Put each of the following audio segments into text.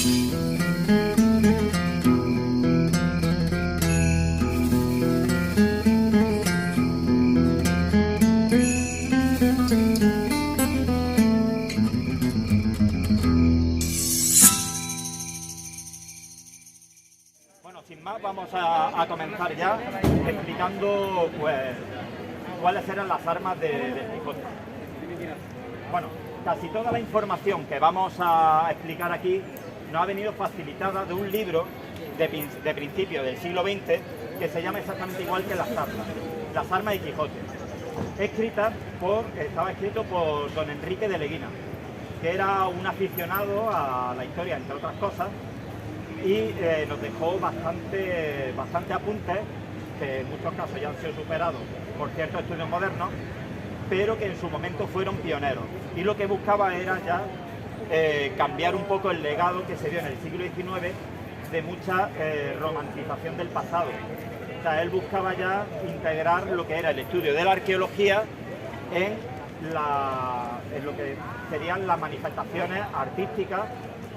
Sin más, vamos a comenzar ya explicando pues, cuáles eran las armas de Quijote. Bueno, casi toda la información que vamos a explicar aquí nos ha venido facilitada de un libro de principio del siglo XX que se llama exactamente igual que Las armas de Quijote. Estaba escrito por don Enrique de Leguina, que era un aficionado a la historia, entre otras cosas, y nos dejó bastante apuntes, que en muchos casos ya han sido superados por ciertos estudios modernos, pero que en su momento fueron pioneros. Y lo que buscaba era ya cambiar un poco el legado que se dio en el siglo XIX de mucha romantización del pasado. O sea, él buscaba ya integrar lo que era el estudio de la arqueología en lo que serían las manifestaciones artísticas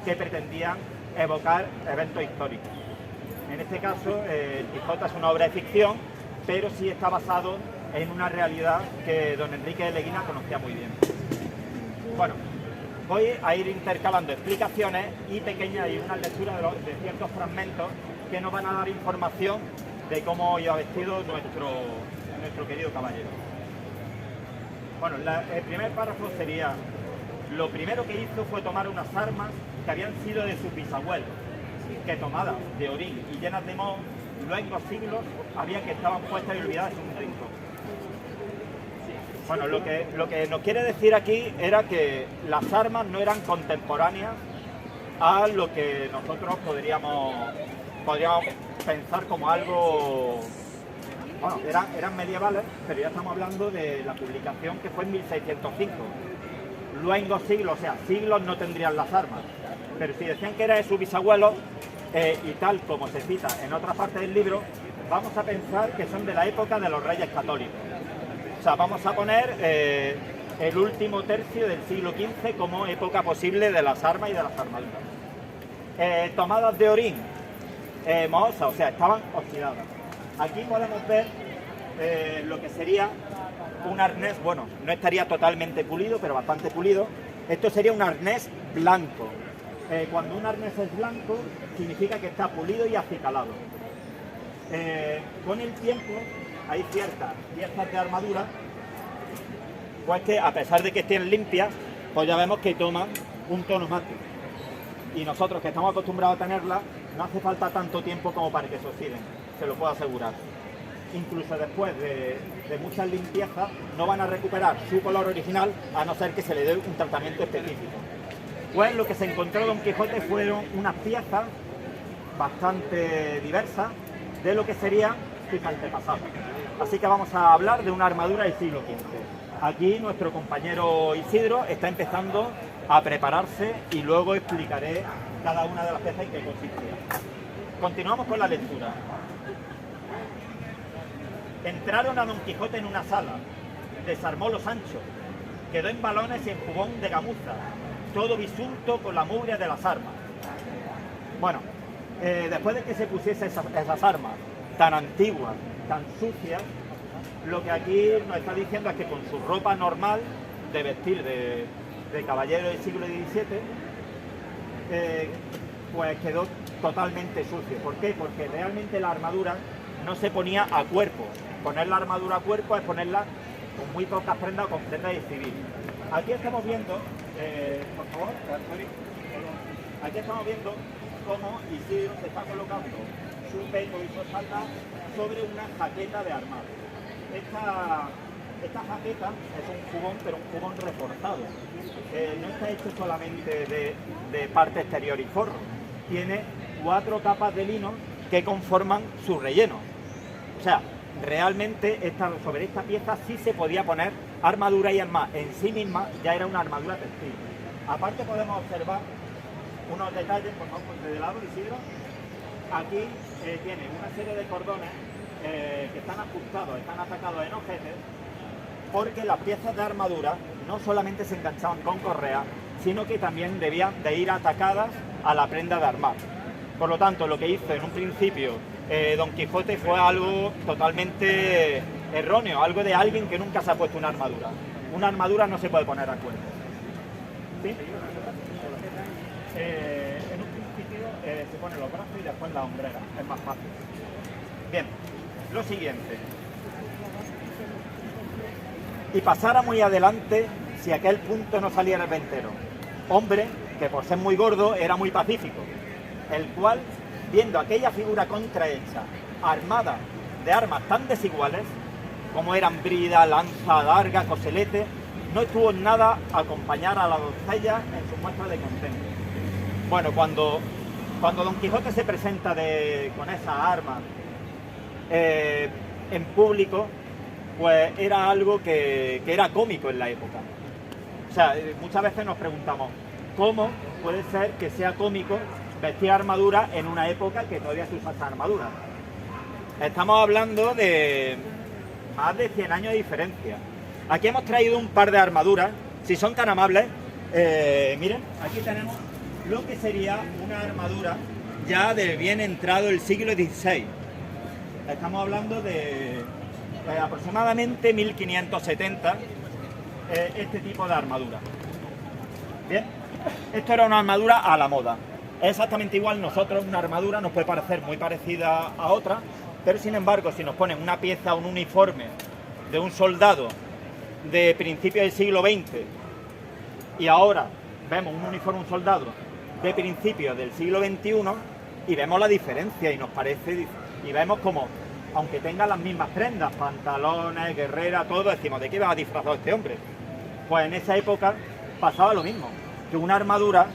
que pretendían evocar eventos históricos. En este caso, el Quijote es una obra de ficción, pero sí está basado en una realidad que don Enrique de Leguina conocía muy bien. Bueno, voy a ir intercalando explicaciones y unas lecturas de ciertos fragmentos que nos van a dar información de cómo iba vestido nuestro querido caballero. Bueno, el primer párrafo sería: lo primero que hizo fue tomar unas armas que habían sido de sus bisabuelos, que tomadas de orín y llenas de moho, luengos siglos había que estaban puestas y olvidadas en un rincón. Bueno, lo que nos quiere decir aquí era que las armas no eran contemporáneas a lo que nosotros podríamos pensar como algo... Bueno, eran medievales, pero ya estamos hablando de la publicación que fue en 1605. Luengos siglos, o sea, siglos no tendrían las armas. Pero si decían que era de su bisabuelo, y tal como se cita en otra parte del libro, vamos a pensar que son de la época de los reyes católicos. O sea, vamos a poner el último tercio del siglo XV como época posible de las armas y de las armaduras. Tomadas de orín, mohosas, o sea, estaban oxidadas. Aquí podemos ver lo que sería un arnés, bueno, no estaría totalmente pulido, pero bastante pulido. Esto sería un arnés blanco. Cuando un arnés es blanco, significa que está pulido y acicalado. Con el tiempo, hay ciertas piezas de armadura, pues que a pesar de que estén limpias, pues ya vemos que toman un tono mate. Y nosotros que estamos acostumbrados a tenerlas, no hace falta tanto tiempo como para que se oxiden, se lo puedo asegurar. Incluso después de muchas limpiezas, no van a recuperar su color original, a no ser que se le dé un tratamiento específico. Pues lo que se encontró Don Quijote fueron unas piezas bastante diversas de lo que sería sus antepasados. Así que vamos a hablar de una armadura del siglo XV. Aquí nuestro compañero Isidro está empezando a prepararse y luego explicaré cada una de las piezas en qué consistía. Continuamos con la lectura. Entraron a Don Quijote en una sala, desarmó los anchos, quedó en balones y en jubón de gamuza, todo bisunto con la mugre de las armas. Bueno, después de que se pusiese esas armas tan antiguas, tan sucias, lo que aquí nos está diciendo es que con su ropa normal de vestir de caballero del siglo XVII, pues quedó totalmente sucio. ¿Por qué? Porque realmente la armadura no se ponía a cuerpo. Poner la armadura a cuerpo es ponerla con muy pocas prendas o con prendas de civil. Aquí estamos viendo, por favor, aquí estamos viendo cómo Isidro se está colocando su peto y su espalda sobre una jaqueta de armado. Esta jaqueta es un jubón, pero un jubón reforzado. No está hecho solamente de parte exterior y forro. Tiene 4 capas de lino que conforman su relleno. O sea, realmente sobre esta pieza sí se podía poner armadura y además en sí misma ya era una armadura textil. Aparte podemos observar unos detalles, por favor, de lado, Isidro. Aquí tiene una serie de cordones que están ajustados, están atacados en ojetes, porque las piezas de armadura no solamente se enganchaban con correa, sino que también debían de ir atacadas a la prenda de armar. Por lo tanto, lo que hizo en un principio Don Quijote fue algo totalmente erróneo, algo de alguien que nunca se ha puesto una armadura. Una armadura no se puede poner a cuerpo. ¿Sí? En un principio se ponen los brazos y después la hombrera, es más fácil. Bien, lo siguiente. Y pasara muy adelante si aquel punto no saliera el ventero. Hombre que por ser muy gordo era muy pacífico, el cual, viendo aquella figura contrahecha, armada de armas tan desiguales, como eran brida, lanza, larga, coselete, no estuvo en nada a acompañar a la doncella en su muestra de contento. Bueno, cuando Don Quijote se presenta con esas armas en público, pues era algo que era cómico en la época. O sea, muchas veces nos preguntamos, ¿cómo puede ser que sea cómico vestir armadura en una época que todavía se usa esa armadura? Estamos hablando de más de 100 años de diferencia. Aquí hemos traído un par de armaduras, si son tan amables, miren, aquí tenemos lo que sería una armadura ya del bien entrado el siglo XVI. Estamos hablando de aproximadamente 1570, este tipo de armadura. Bien, esto era una armadura a la moda. Es exactamente igual, nosotros una armadura nos puede parecer muy parecida a otra, pero sin embargo, si nos ponen una pieza, un uniforme de un soldado de principios del siglo XX y ahora vemos un uniforme, un soldado de principios del siglo XXI y vemos la diferencia y nos parece, y vemos como, aunque tengan las mismas prendas, pantalones, guerrera, todo, decimos, ¿de qué va disfrazado este hombre? Pues en esa época pasaba lo mismo, que una armadura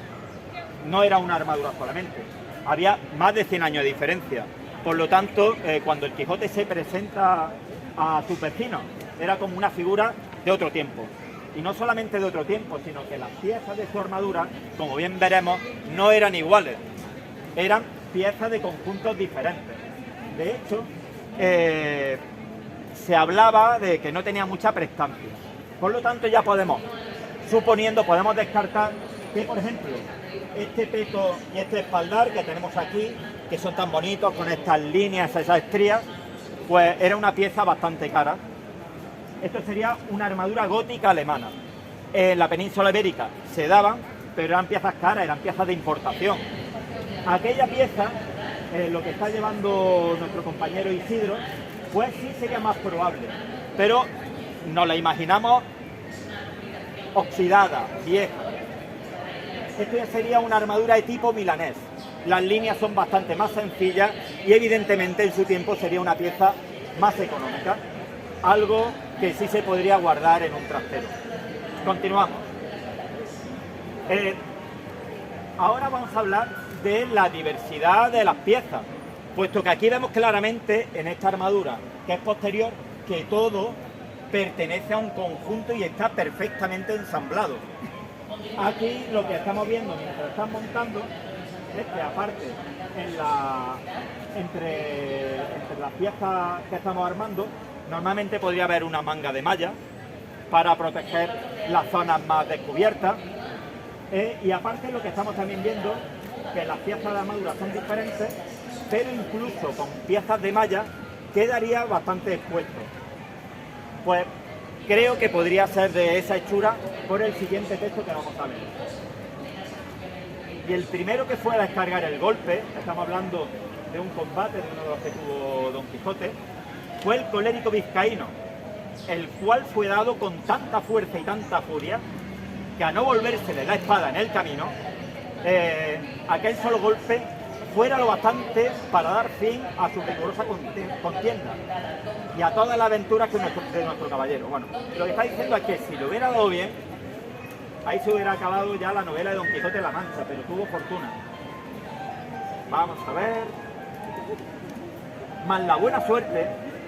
no era una armadura solamente, había más de 100 años de diferencia. Por lo tanto, cuando el Quijote se presenta a sus vecinos, era como una figura de otro tiempo. Y no solamente de otro tiempo, sino que las piezas de su armadura, como bien veremos, no eran iguales. Eran piezas de conjuntos diferentes. De hecho, se hablaba de que no tenía mucha prestancia. Por lo tanto, ya podemos descartar que, por ejemplo, este peto y este espaldar que tenemos aquí, que son tan bonitos con estas líneas, esas estrías, pues era una pieza bastante cara. Esto sería una armadura gótica alemana. En la península ibérica se daban, pero eran piezas caras, eran piezas de importación. Aquella pieza, lo que está llevando nuestro compañero Isidro, pues sí sería más probable, pero nos la imaginamos oxidada, vieja. Esto ya sería una armadura de tipo milanés. Las líneas son bastante más sencillas y evidentemente en su tiempo sería una pieza más económica. Algo que sí se podría guardar en un trastero. Continuamos. Ahora vamos a hablar de la diversidad de las piezas, puesto que aquí vemos claramente en esta armadura, que es posterior, que todo pertenece a un conjunto y está perfectamente ensamblado. Aquí lo que estamos viendo mientras están montando es que aparte entre las piezas que estamos armando, normalmente podría haber una manga de malla para proteger las zonas más descubiertas. Y aparte lo que estamos también viendo, que las piezas de armadura son diferentes, pero incluso con piezas de malla quedaría bastante expuesto. Pues creo que podría ser de esa hechura por el siguiente texto que vamos a ver. Y el primero que fue a descargar el golpe, estamos hablando de un combate, de uno de los que tuvo Don Quijote, fue el colérico vizcaíno, el cual fue dado con tanta fuerza y tanta furia que a no volvérsele la espada en el camino, aquel solo golpe fuera lo bastante para dar fin a su rigurosa contienda y a todas las aventuras de nuestro caballero. Bueno, lo que está diciendo es que si lo hubiera dado bien, ahí se hubiera acabado ya la novela de Don Quijote de la Mancha, pero tuvo fortuna. Vamos a ver. Más la buena suerte,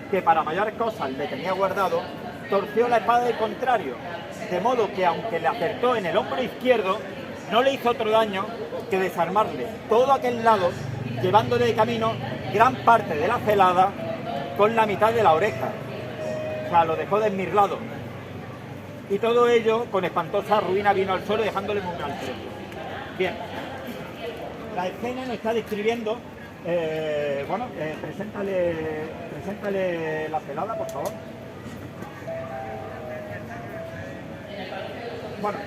que para mayores cosas le tenía guardado, torció la espada del contrario, de modo que aunque le acertó en el hombro izquierdo, no le hizo otro daño que desarmarle todo aquel lado, llevándole de camino gran parte de la celada con la mitad de la oreja. O sea, lo dejó desmirlado. Y todo ello con espantosa ruina vino al suelo, dejándole muy mal precio. Bien. La escena nos está describiendo, preséntale la celada, por favor. Bueno,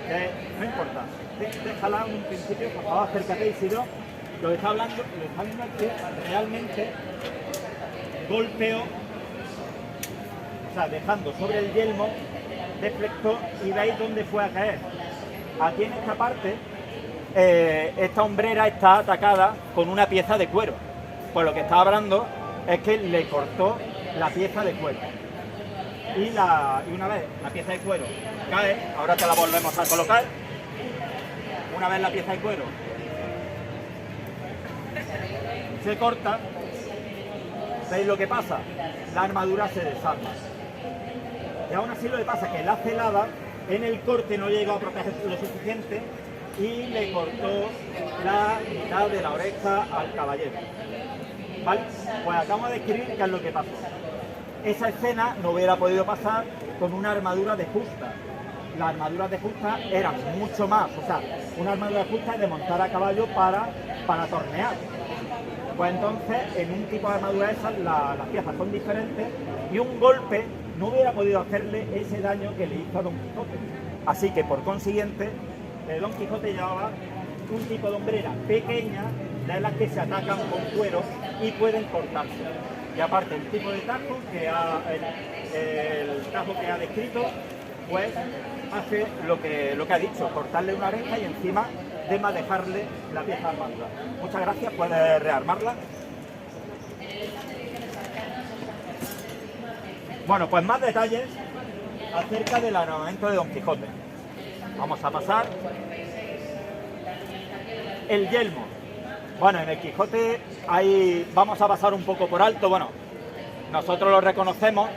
no importa, déjala un principio, por favor, acércate, Isidro. Lo que está hablando es que realmente golpeó, o sea, dejando sobre el yelmo, deflectó y veis dónde fue a caer. Aquí en esta parte, esta hombrera está atacada con una pieza de cuero. Pues lo que está hablando es que le cortó la pieza de cuero. Y una vez la pieza de cuero cae, ahora te la volvemos a colocar. Una vez la pieza de cuero se corta, ¿veis lo que pasa? La armadura se desarma. Y aún así lo que pasa es que la celada en el corte no llegó a proteger lo suficiente y le cortó la mitad de la oreja al caballero. ¿Vale? Pues acabamos de describir qué es lo que pasó. Esa escena no hubiera podido pasar con una armadura de justa. Las armaduras de justa eran mucho más, o sea, una armadura de justa es de montar a caballo para tornear. Pues entonces, en un tipo de armadura esas, las piezas son diferentes y un golpe no hubiera podido hacerle ese daño que le hizo a Don Quijote. Así que, por consiguiente, Don Quijote llevaba un tipo de hombrera pequeña, de las que se atacan con cuero y pueden cortarse. Y aparte, el tipo de tajo el tajo que ha descrito, pues hace lo que ha dicho, cortarle una oreja y encima dejarle la pieza armadura. Muchas gracias, puedes rearmarla. Bueno, pues más detalles acerca del armamento de Don Quijote. Vamos a pasar. El yelmo. Bueno, en el Quijote vamos a pasar un poco por alto. Bueno, nosotros lo reconocemos.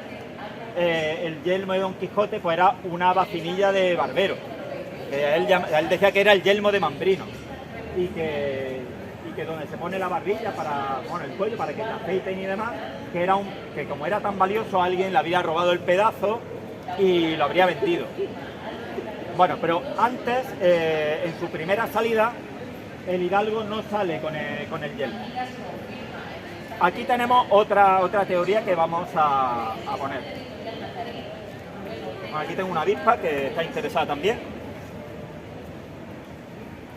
El yelmo de Don Quijote pues era una vacinilla de barbero. Él decía que era el yelmo de Mambrino y que donde se pone la barbilla el cuello para que te afeiten y demás, que como era tan valioso alguien le había robado el pedazo y lo habría vendido. Bueno, pero antes, en su primera salida, el hidalgo no sale con el yelmo. Aquí tenemos otra teoría que vamos a poner. Aquí tengo una avispa que está interesada también.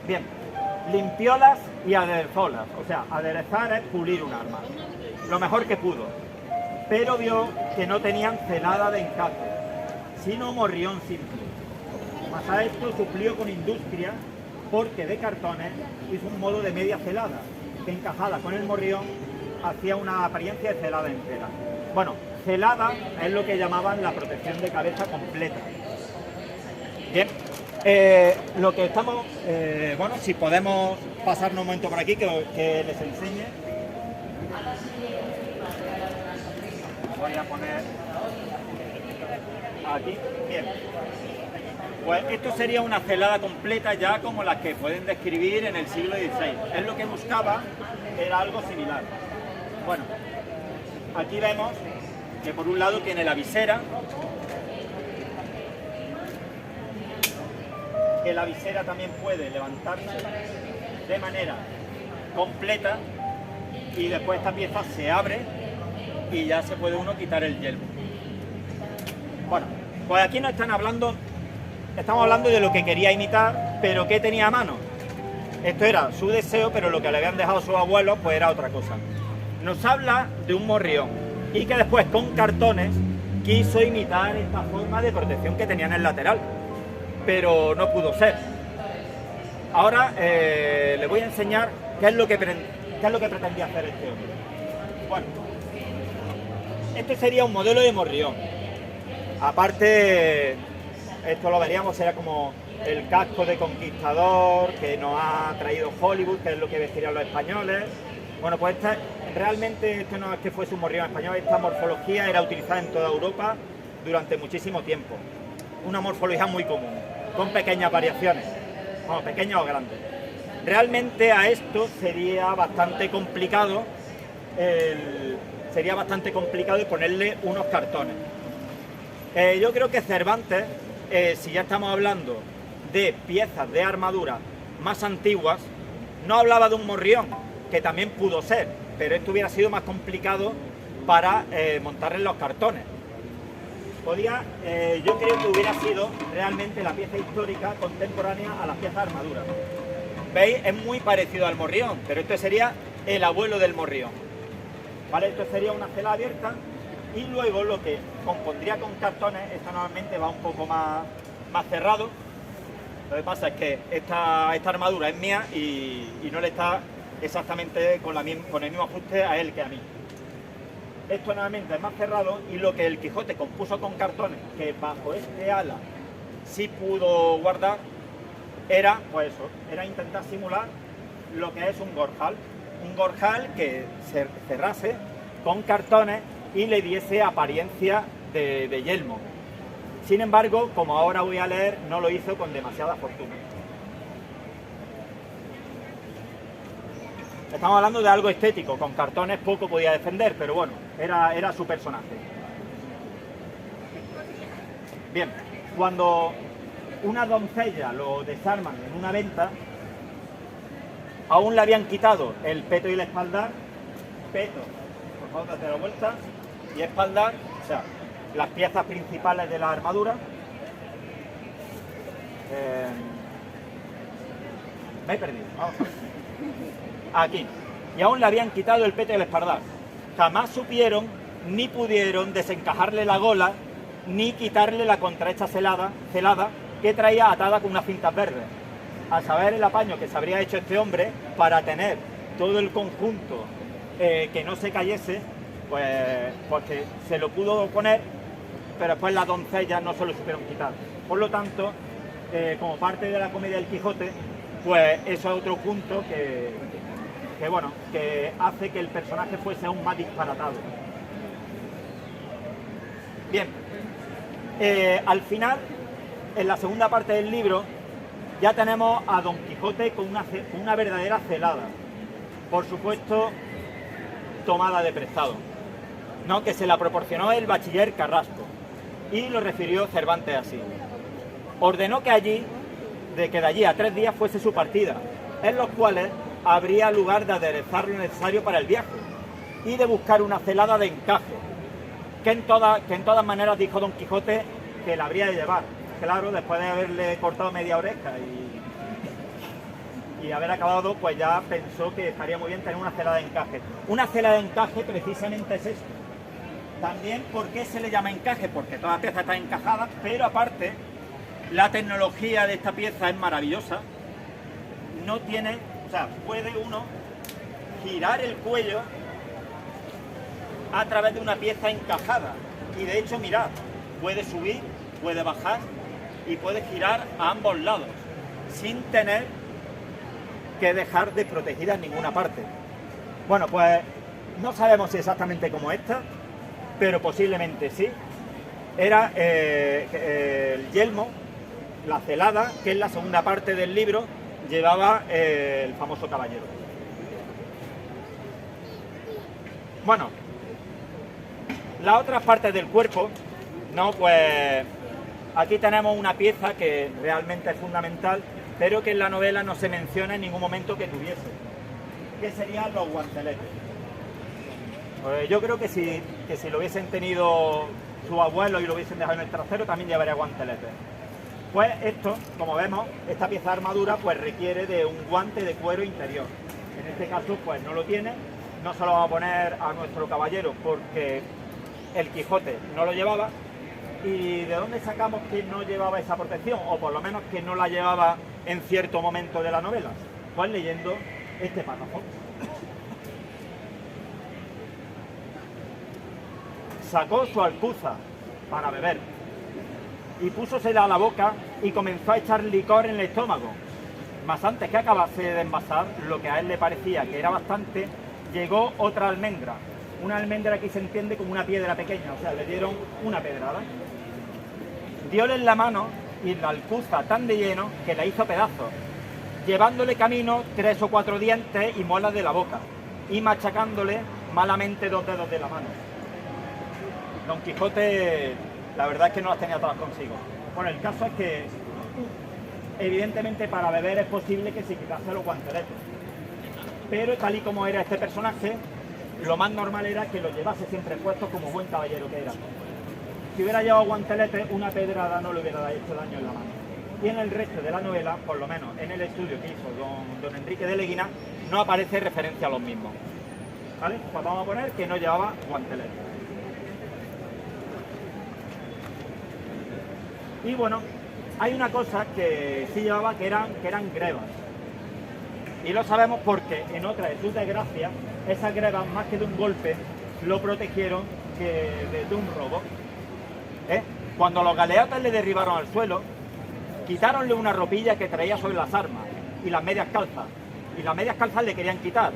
Bien, limpiólas y aderezólas, o sea, aderezar es pulir un arma, lo mejor que pudo, pero vio que no tenían celada de encaje, sino morrión simple. Más a esto suplió con industria, porque de cartones hizo un modo de media celada, que encajada con el morrión hacía una apariencia de celada entera. Bueno, celada es lo que llamaban la protección de cabeza completa. Bien. Lo que estamos, si podemos pasarnos un momento por aquí que les enseñe. Voy a poner aquí, bien. Pues esto sería una celada completa ya como las que pueden describir en el siglo XVI. Es lo que buscaba, era algo similar. Bueno, aquí vemos que por un lado tiene la visera, que la visera también puede levantarse de manera completa y después esta pieza se abre y ya se puede uno quitar el yelmo. Bueno, pues aquí nos estamos hablando de lo que quería imitar, pero ¿qué tenía a mano? Esto era su deseo, pero lo que le habían dejado sus abuelos pues era otra cosa. Nos habla de un morrión y que después con cartones quiso imitar esta forma de protección que tenía en el lateral, pero no pudo ser. Ahora les voy a enseñar qué es lo que pretendía hacer este hombre. Bueno, este sería un modelo de morrión. Aparte, esto lo veríamos, era como el casco de conquistador que nos ha traído Hollywood, que es lo que vestirían los españoles. Bueno, pues realmente esto no es que fuese un morrión español, esta morfología era utilizada en toda Europa durante muchísimo tiempo. Una morfología muy común, con pequeñas variaciones, bueno, pequeñas o grandes. Realmente a esto sería bastante complicado ponerle unos cartones. Yo creo que Cervantes, si ya estamos hablando de piezas de armadura más antiguas, No hablaba de un morrión, que también pudo ser, pero esto hubiera sido más complicado para montar en los cartones. Yo creo que hubiera sido realmente la pieza histórica contemporánea a las piezas de armadura. ¿Veis? Es muy parecido al morrión, pero esto sería el abuelo del morrión. ¿Vale? Esto sería una cela abierta y luego lo que compondría con cartones, esto normalmente va un poco más cerrado. Lo que pasa es que esta armadura es mía y no le está exactamente con el mismo ajuste a él que a mí. Esto normalmente es más cerrado y lo que el Quijote compuso con cartones, que bajo este ala sí pudo guardar, era, pues eso, era intentar simular lo que es un gorjal. Un gorjal que se cerrase con cartones y le diese apariencia de yelmo. Sin embargo, como ahora voy a leer, no lo hizo con demasiada fortuna. Estamos hablando de algo estético, con cartones poco podía defender, pero bueno, era su personaje. Bien, cuando una doncella lo desarman en una venta, aún le habían quitado el peto y el espaldar. Peto, por favor, date la vuelta, y espaldar, o sea, las piezas principales de la armadura. Me he perdido, vamos a ver. Aquí. Y aún le habían quitado el peto y el espaldar. Jamás supieron ni pudieron desencajarle la gola ni quitarle la contrahecha celada que traía atada con unas cintas verdes. Al saber el apaño que se habría hecho este hombre para tener todo el conjunto que no se cayese, pues porque se lo pudo poner, pero después las doncellas no se lo supieron quitar. Por lo tanto, como parte de la comedia del Quijote, pues eso es otro punto que hace que el personaje fuese aún más disparatado. Bien, al final, en la segunda parte del libro, ya tenemos a Don Quijote con una verdadera celada. Por supuesto, tomada de prestado, ¿no? Que se la proporcionó el bachiller Carrasco. Y lo refirió Cervantes así: ordenó que de allí a 3 días fuese su partida, en los cuales habría lugar de aderezar lo necesario para el viaje y de buscar una celada de encaje, que en todas maneras, dijo Don Quijote, que la habría de llevar. Claro, después de haberle cortado media oreja y haber acabado, pues ya pensó que estaría muy bien tener una celada de encaje. Una celada de encaje precisamente es esto. También, ¿por qué se le llama encaje? Porque todas las piezas están encajadas, pero aparte, la tecnología de esta pieza es maravillosa. No tiene, o sea, puede uno girar el cuello a través de una pieza encajada. Y de hecho, mirad, puede subir, puede bajar y puede girar a ambos lados, sin tener que dejar desprotegida en ninguna parte. Bueno, pues no sabemos exactamente cómo esta, pero posiblemente sí. Era el yelmo, la celada, que en la segunda parte del libro llevaba el famoso caballero. Bueno, las otras partes del cuerpo, ¿no? Pues aquí tenemos una pieza que realmente es fundamental, pero que en la novela no se menciona en ningún momento que tuviese, que serían los guanteletes. Pues yo creo que si lo hubiesen tenido sus abuelos y lo hubiesen dejado en el trasero, también llevaría guanteletes. Pues esto, como vemos, esta pieza de armadura pues requiere de un guante de cuero interior. En este caso pues no lo tiene, no se lo vamos a poner a nuestro caballero porque el Quijote no lo llevaba. ¿Y de dónde sacamos que no llevaba esa protección? O por lo menos que no la llevaba en cierto momento de la novela. Pues leyendo este párrafo. Sacó su alcuza para beber y púsosela a la boca y comenzó a echar licor en el estómago. Mas antes que acabase de envasar lo que a él le parecía que era bastante, llegó otra almendra. Una almendra aquí se entiende como una piedra pequeña, o sea, le dieron una pedrada. Dióle en la mano y la alcuza tan de lleno que la hizo pedazos, llevándole camino 3 o 4 dientes y muelas de la boca, y machacándole malamente 2 dedos de la mano. Don Quijote, la verdad es que no las tenía todas consigo. Bueno, el caso es que, evidentemente, para beber es posible que se quitase los guanteletes. pero tal y como era este personaje, lo más normal era que lo llevase siempre puesto como buen caballero que era. Si hubiera llevado guanteletes, una pedrada no le hubiera hecho daño en la mano. Y en el resto de la novela, por lo menos en el estudio que hizo don Enrique de Leguina, no aparece referencia a los mismos. ¿Vale? Pues vamos a poner que no llevaba guanteletes. Y bueno, hay una cosa que sí llevaba que eran grebas. Y lo sabemos porque en otra de sus desgracias, esas grebas, más que de un golpe, lo protegieron de un robo. Cuando los galeotas le derribaron al suelo, quitáronle una ropilla que traía sobre las armas y las medias calzas. Y las medias calzas le querían quitar,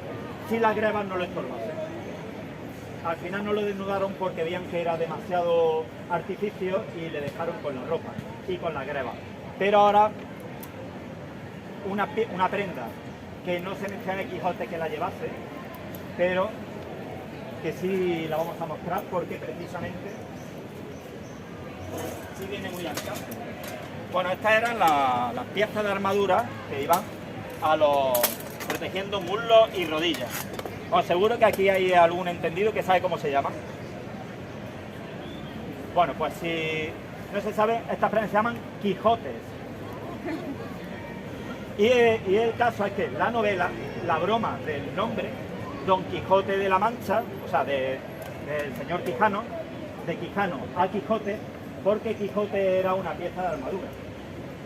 si las grebas no lo estorbasen. Al final no lo desnudaron porque veían que era demasiado artificio y le dejaron con la ropa y con la greba. Pero ahora, una prenda que no se menciona en Quijote que la llevase, pero que sí la vamos a mostrar porque precisamente sí viene muy al caso. Bueno, estas eran las piezas de armadura que iban protegiendo muslos y rodillas. Os aseguro que aquí hay algún entendido que sabe cómo se llama. Bueno, pues si no se sabe, estas prendas se llaman Quijotes. Y el caso es que la novela, la broma del nombre, Don Quijote de la Mancha, o sea, del señor Quijano, de Quijano a Quijote, porque Quijote era una pieza de armadura.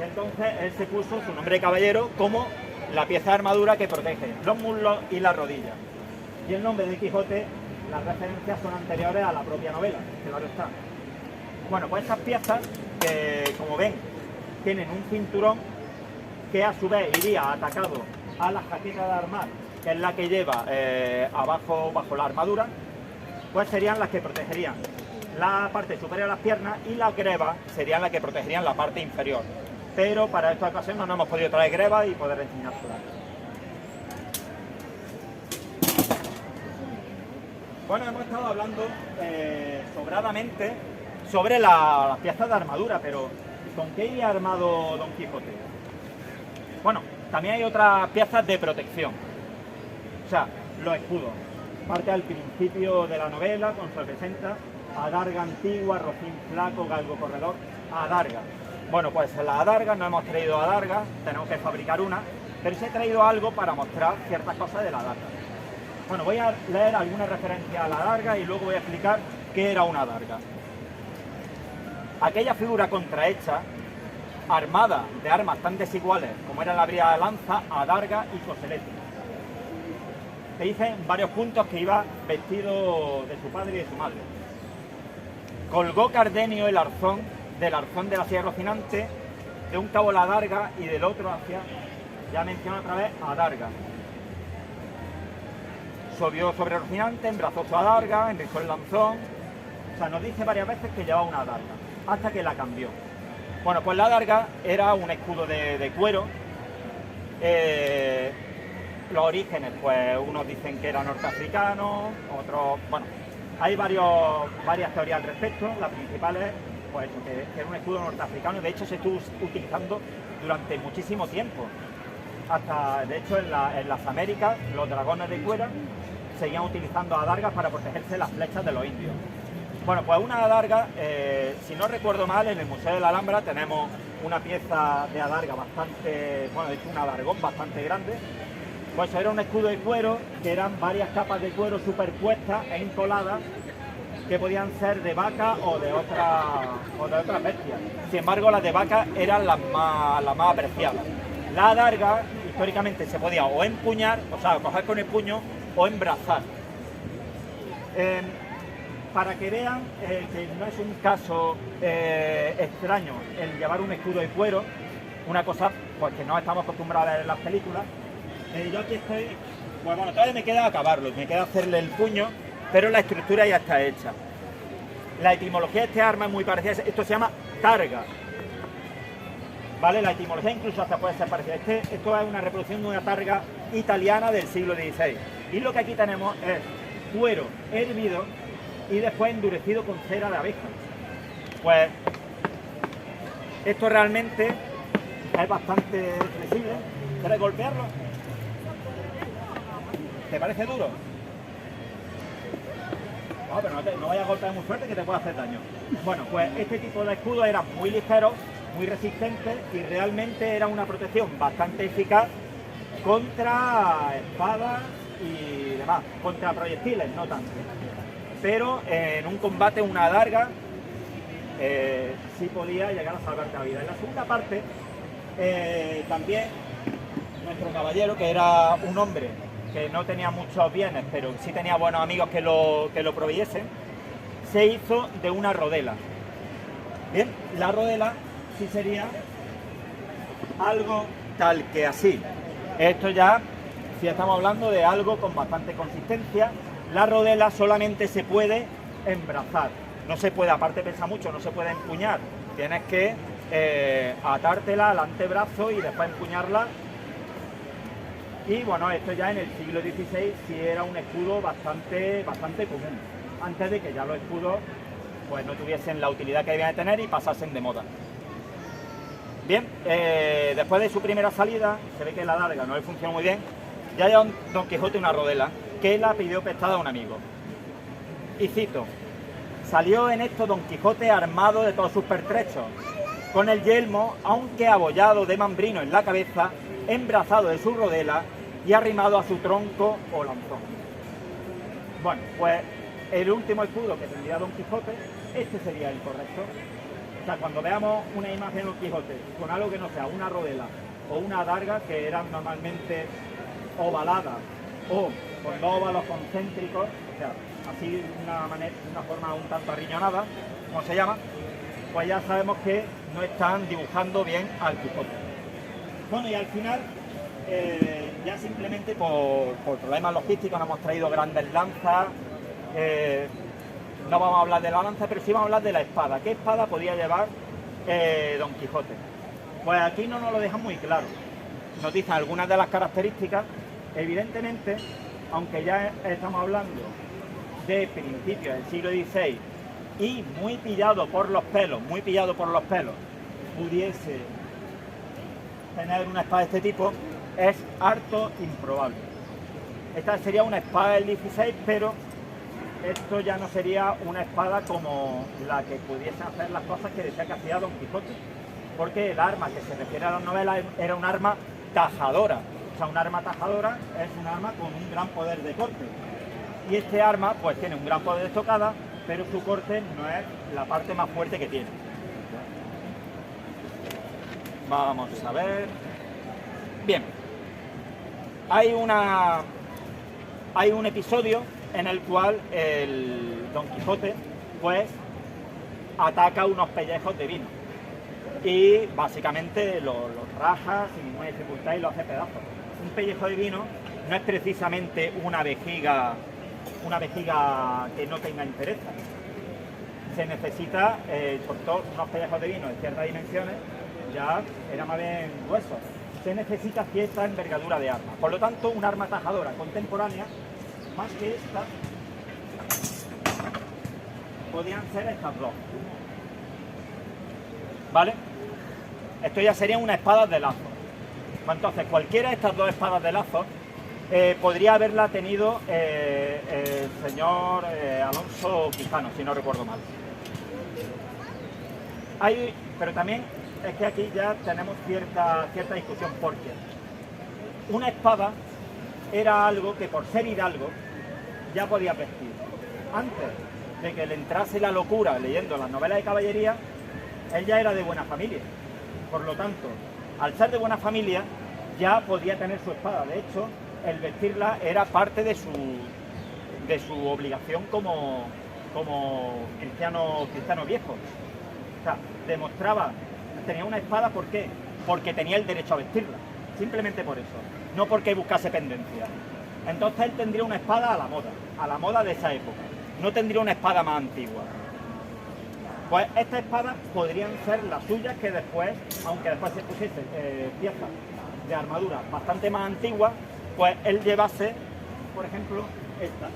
Entonces él se puso su nombre de caballero como la pieza de armadura que protege los muslos y las rodillas. Y el nombre de Quijote, las referencias son anteriores a la propia novela, claro está. Bueno, pues estas piezas, que como ven, tienen un cinturón que a su vez iría atacado a la jaqueta de armar, que es la que lleva bajo la armadura, pues serían las que protegerían la parte superior de las piernas y las grebas serían las que protegerían la parte inferior. Pero para esta ocasión no nos hemos podido traer grebas y poder enseñárselas. Bueno, hemos estado hablando sobradamente sobre las piezas de armadura, pero ¿con qué iría armado Don Quijote? Bueno, también hay otras piezas de protección, o sea, los escudos. Parte al principio de la novela, cuando se presenta adarga antigua, rocín flaco, galgo corredor, adarga. Bueno, pues en las adargas no hemos traído adargas, tenemos que fabricar una, pero sí he traído algo para mostrar ciertas cosas de la adarga. Bueno, voy a leer alguna referencia a la adarga y luego voy a explicar qué era una adarga. Aquella figura contrahecha, armada de armas tan desiguales como era la brida de lanza, adarga y coselete. Te dicen varios puntos que iba vestido de su padre y de su madre. Colgó Cardenio el arzón del arzón de la silla Rocinante, de un cabo la adarga y del otro hacia, ya menciono otra vez, adarga. Subió sobre Rocinante, embrazó su adarga, enrizó el lanzón. O sea, nos dice varias veces que llevaba una adarga, hasta que la cambió. Bueno, pues la adarga era un escudo de cuero. Los orígenes, pues unos dicen que era norteafricano, otros, bueno, hay varias teorías al respecto. La principal es pues, que era un escudo norteafricano y de hecho se estuvo utilizando durante muchísimo tiempo. Hasta, de hecho, en las Américas, los dragones de cuero seguían utilizando adargas para protegerse de las flechas de los indios. Bueno, pues una adarga, si no recuerdo mal, en el Museo de la Alhambra tenemos una pieza de adarga bastante, bueno, de hecho un adargón bastante grande. Pues era un escudo de cuero, que eran varias capas de cuero superpuestas e encoladas, que podían ser de vaca o de otras bestias. Sin embargo, las de vaca eran las más apreciadas. La adarga, históricamente, se podía o empuñar, o sea, coger con el puño, o embrazar. Para que vean que no es un caso extraño el llevar un escudo de cuero, una cosa pues, que no estamos acostumbrados a ver en las películas. Yo aquí estoy, pues bueno, todavía me queda acabarlo, me queda hacerle el puño, pero la estructura ya está hecha. La etimología de este arma es muy parecida, esto se llama targa. ¿Vale? La etimología incluso hasta puede ser parecida. Esto es una reproducción de una targa italiana del siglo XVI. Y lo que aquí tenemos es cuero hervido y después endurecido con cera de abeja. Pues esto realmente es bastante flexible. ¿Quieres golpearlo? ¿Te parece duro? No, pero no vayas a golpear muy fuerte que te puede hacer daño. Bueno, pues este tipo de escudos eran muy ligeros, muy resistentes y realmente era una protección bastante eficaz contra espadas y demás, contra proyectiles, no tanto. Pero en un combate, una adarga, sí podía llegar a salvarte la vida. En la segunda parte, también nuestro caballero, que era un hombre que no tenía muchos bienes, pero sí tenía buenos amigos que lo proveyesen, se hizo de una rodela. Bien, la rodela sí sería algo tal que así. Esto ya, si estamos hablando de algo con bastante consistencia, la rodela solamente se puede embrazar. No se puede, aparte pesa mucho, no se puede empuñar. Tienes que atártela al antebrazo y después empuñarla. Y bueno, esto ya en el siglo XVI sí era un escudo bastante común, antes de que ya los escudos pues no tuviesen la utilidad que debían de tener y pasasen de moda. Bien, después de su primera salida, se ve que la adarga no le funcionó muy bien, ya hay Don Quijote una rodela que la pidió prestada a un amigo. Y cito: salió en esto Don Quijote armado de todos sus pertrechos, con el yelmo, aunque abollado de mambrino en la cabeza, embrazado de su rodela y arrimado a su tronco o lanzón. Bueno, pues el último escudo que tendría Don Quijote, este sería el correcto. O sea, cuando veamos una imagen de Don Quijote con algo que no sea una rodela o una adarga, que eran normalmente ovaladas o con dos óvalos concéntricos, o sea, así de una forma un tanto arriñonada, como se llama, pues ya sabemos que no están dibujando bien al Quijote. Bueno, y al final, ya simplemente por problemas logísticos, nos hemos traído grandes lanzas. No vamos a hablar de la lanza, pero sí vamos a hablar de la espada. ¿Qué espada podía llevar Don Quijote? Pues aquí no nos lo dejan muy claro. Nos dicen algunas de las características. Evidentemente, aunque ya estamos hablando de principios del siglo XVI y muy pillado por los pelos, pudiese tener una espada de este tipo, es harto improbable. Esta sería una espada del XVI, pero esto ya no sería una espada como la que pudiese hacer las cosas que decía que hacía Don Quijote, porque el arma que se refiere a la novela era un arma tajadora. O sea, un arma tajadora es un arma con un gran poder de corte. Y este arma pues tiene un gran poder de estocada, pero su corte no es la parte más fuerte que tiene. Vamos a ver. Bien. Hay un episodio en el cual el Don Quijote pues ataca unos pellejos de vino y básicamente los raja sin ninguna dificultad y lo hace pedazos. Un pellejo de vino no es precisamente una vejiga que no tenga entereza. Se necesita, sobre todo unos pellejos de vino de ciertas dimensiones, ya era más bien grueso. Se necesita cierta envergadura de arma. Por lo tanto, un arma tajadora contemporánea, más que esta, podían ser estas dos. ¿Vale? Esto ya sería una espada de lazo. Entonces, cualquiera de estas dos espadas de lazo podría haberla tenido el señor Alonso Quijano, si no recuerdo mal. Pero también es que aquí ya tenemos cierta discusión, porque una espada era algo que por ser hidalgo ya podía vestir. Antes de que le entrase la locura leyendo las novelas de caballería, él ya era de buena familia. Por lo tanto, al ser de buena familia, ya podía tener su espada. De hecho, el vestirla era parte de su obligación como cristiano viejo. O sea, demostraba, tenía una espada, ¿por qué? Porque tenía el derecho a vestirla. Simplemente por eso. No porque buscase pendencia. Entonces él tendría una espada a la moda de esa época. No tendría una espada más antigua. Pues estas espadas podrían ser las suyas, que después, aunque después se pusiese piezas de armadura bastante más antiguas, pues él llevase, por ejemplo, esta.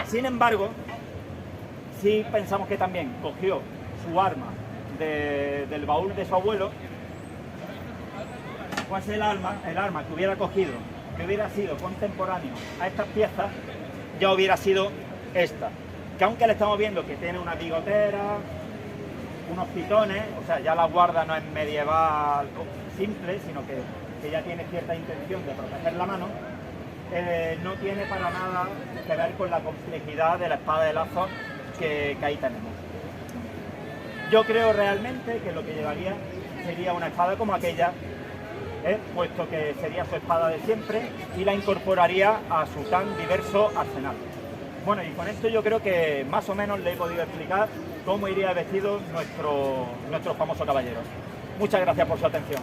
Sin embargo, si pensamos que también cogió su arma del baúl de su abuelo, pues el arma que hubiera cogido, que hubiera sido contemporáneo a estas piezas, ya hubiera sido esta. Que aunque le estamos viendo que tiene una bigotera, unos pitones, o sea, ya la guarda no es medieval simple, sino que ya tiene cierta intención de proteger la mano, no tiene para nada que ver con la complejidad de la espada de lazos que ahí tenemos. Yo creo realmente que lo que llevaría sería una espada como aquella, puesto que sería su espada de siempre y la incorporaría a su tan diverso arsenal. Bueno, y con esto yo creo que más o menos le he podido explicar cómo iría vestido nuestro famoso caballero. Muchas gracias por su atención.